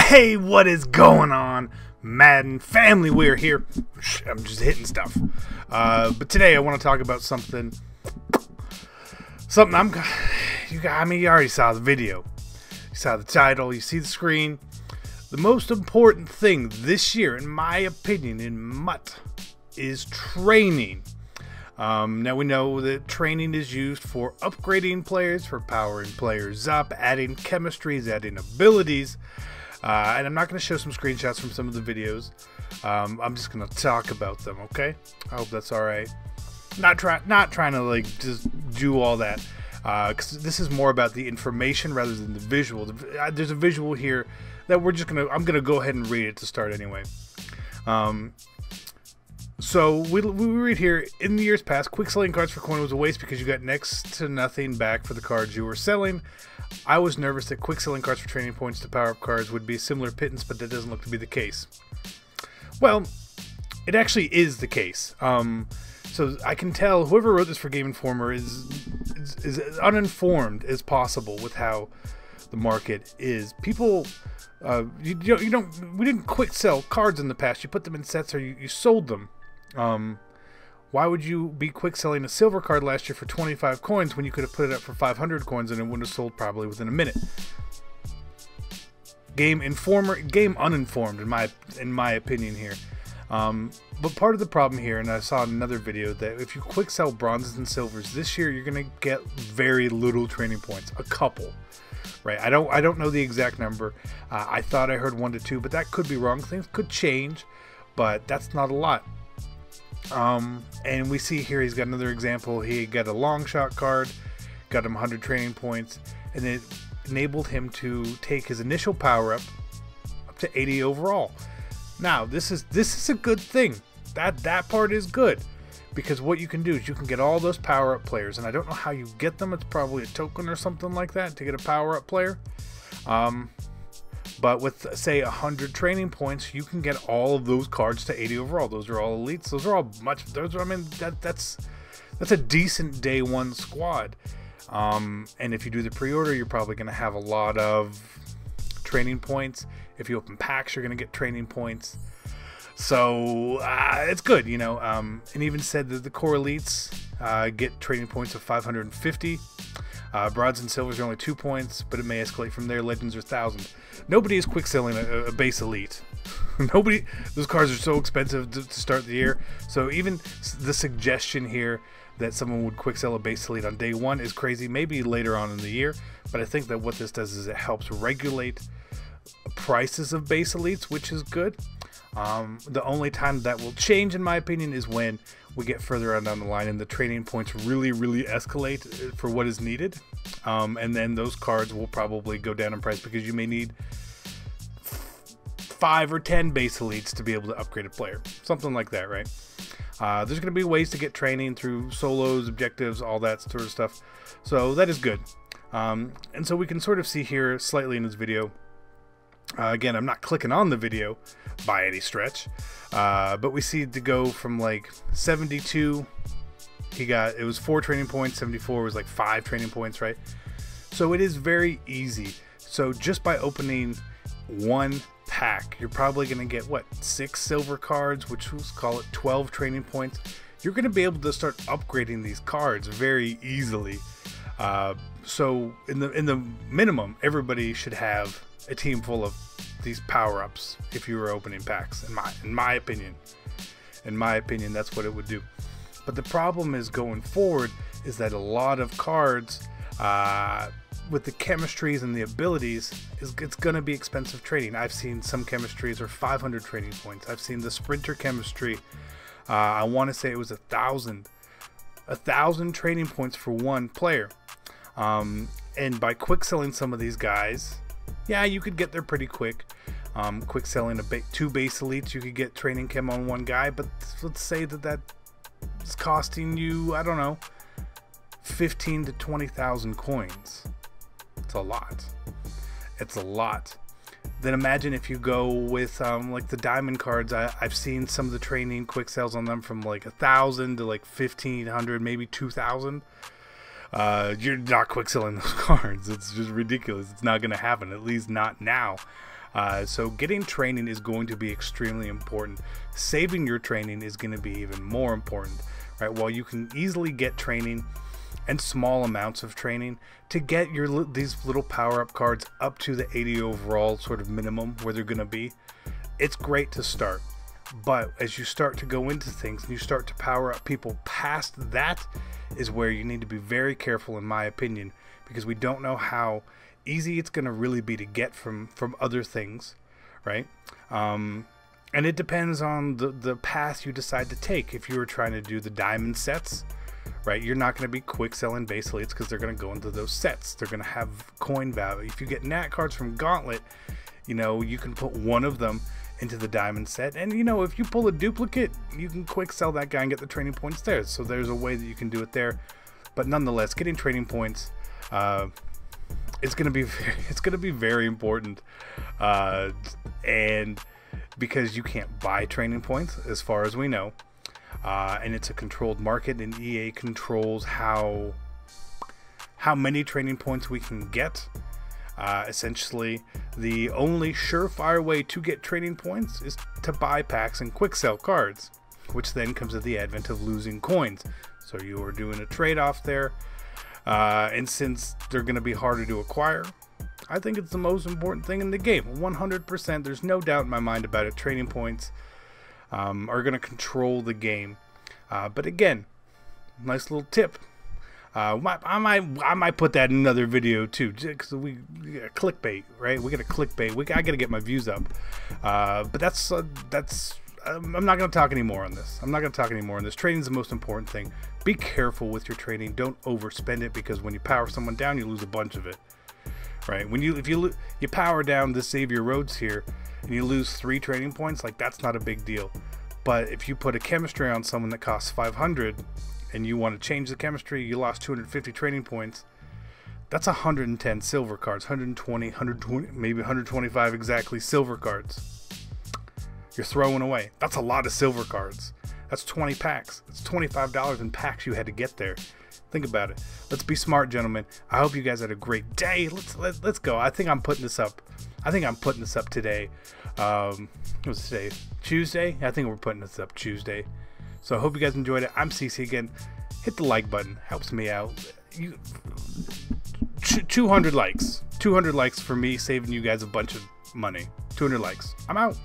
Hey, what is going on, Madden family? We're here. I'm just hitting stuff. But today I want to talk about something. You already saw the video. You saw the title. You see the screen. The most important thing this year, in my opinion, in MUT, is training. Now we know that training is used for upgrading players, for powering players up, adding chemistries, adding abilities. And I'm not going to show some screenshots from some of the videos. I'm just going to talk about them, okay? I hope that's alright. Not trying to like just do all that. Because this is more about the information rather than the visual. There's a visual here that I'm going to go ahead and read it to start anyway. So we read here, in the years past, quick selling cards for coin was a waste because you got next to nothing back for the cards you were selling. I was nervous that quick selling cards for training points to power up cards would be a similar pittance, but that doesn't look to be the case. Well, it actually is the case. So I can tell whoever wrote this for Game Informer is uninformed as possible with how the market is. People, we didn't quick sell cards in the past. You put them in sets or you sold them. Why would you be quick selling a silver card last year for 25 coins when you could have put it up for 500 coins and it would have sold probably within a minute? Game uninformed in my opinion here. But part of the problem here, and I saw in another video, that if you quick sell bronzes and silvers this year, you're gonna get very little training points, a couple, right? I don't know the exact number. I thought I heard 1 to 2, but that could be wrong. Things could change, but that's not a lot. And we see here he's got another example. He got a long shot card, got him 100 training points, and it enabled him to take his initial power up to 80 overall. Now this is a good thing. That part is good, because what you can do is you can get all those power up players, and I don't know how you get them. It's probably a token or something like that to get a power up player. But with, say, 100 training points, you can get all of those cards to 80 overall. Those are all elites. Those are all that's a decent day one squad. And if you do the pre-order, you're probably going to have a lot of training points. If you open packs, you're going to get training points. So it's good, you know. And even said that the core elites get training points of 550. Bronze and silvers are only 2 points, but it may escalate from there. Legends are 1,000. Nobody is quick selling a base elite. Nobody. Those cards are so expensive to start the year. So even the suggestion here that someone would quick sell a base elite on day one is crazy. Maybe later on in the year, but I think that what this does is it helps regulate prices of base elites, which is good. The only time that will change, in my opinion, is when we get further on down the line and the training points really escalate for what is needed. And then those cards will probably go down in price because you may need 5 or 10 base elites to be able to upgrade a player. Something like that, right? There's going to be ways to get training through solos, objectives, all that sort of stuff. So that is good. And so we can sort of see here slightly in this video. Again, I'm not clicking on the video by any stretch, but we see to go from like 72, it was 4 training points, 74 was like 5 training points, right? So it is very easy. So just by opening one pack, you're probably going to get, what, 6 silver cards, which we'll call it 12 training points. You're going to be able to start upgrading these cards very easily. So in the minimum, everybody should have a team full of these power-ups if you were opening packs, in my opinion. In my opinion, that's what it would do. But the problem is going forward is that a lot of cards with the chemistries and the abilities, it's going to be expensive trading. I've seen some chemistries are 500 trading points. I've seen the sprinter chemistry, I want to say it was 1,000 trading points for one player. And by quick selling some of these guys, yeah, you could get there pretty quick. Quick selling 2 base elites, you could get training chem on one guy, but let's say that is costing you, I don't know, 15 to 20,000 coins. It's a lot. It's a lot. Then imagine if you go with like the diamond cards. I've seen some of the training quick sales on them from like 1,000 to like 1,500, maybe 2,000. You're not quick selling those cards. It's just ridiculous. It's not going to happen, at least not now. So getting training is going to be extremely important. Saving your training is going to be even more important, right? While you can easily get training and small amounts of training to get these little power-up cards up to the 80 overall sort of minimum where they're going to be, it's great to start. But as you start to go into things and you start to power up people past that is where you need to be very careful, in my opinion, because we don't know how easy it's going to really be to get from other things, right? And it depends on the path you decide to take. If you were trying to do the diamond sets, right, you're not going to be quick selling base elites because they're going to go into those sets. They're going to have coin value. If you get nat cards from Gauntlet, you know, you can put one of them into the diamond set, and you know, if you pull a duplicate, you can quick sell that guy and get the training points there. So there's a way that you can do it there. But nonetheless, getting training points it's going to be very important, and because you can't buy training points as far as we know, and it's a controlled market, and EA controls how many training points we can get. Essentially, the only surefire way to get training points is to buy packs and quick sell cards, which then comes at the advent of losing coins. So you are doing a trade-off there, and since they're going to be harder to acquire, I think it's the most important thing in the game. 100%, there's no doubt in my mind about it. Training points are going to control the game. But again, nice little tip. I might put that in another video too, because we got clickbait, right? We got to clickbait. I got to get my views up. But that's. I'm not going to talk anymore on this. Trading is the most important thing. Be careful with your trading. Don't overspend it, because when you power someone down, you lose a bunch of it, right? If you power down the Savior Rhodes here, and you lose 3 trading points, like, that's not a big deal. But if you put a chemistry on someone that costs 500. And you want to change the chemistry, you lost 250 training points, that's 110 silver cards, 120, maybe 125 exactly silver cards you're throwing away. That's a lot of silver cards. That's 20 packs. That's $25 in packs you had to get there. Think about it. Let's be smart, gentlemen. I hope you guys had a great day. Let's go. I think I'm putting this up today. What's today? Tuesday? I think we're putting this up Tuesday. So I hope you guys enjoyed it. I'm CC again. Hit the like button. Helps me out. 200 likes. 200 likes for me, saving you guys a bunch of money. 200 likes. I'm out.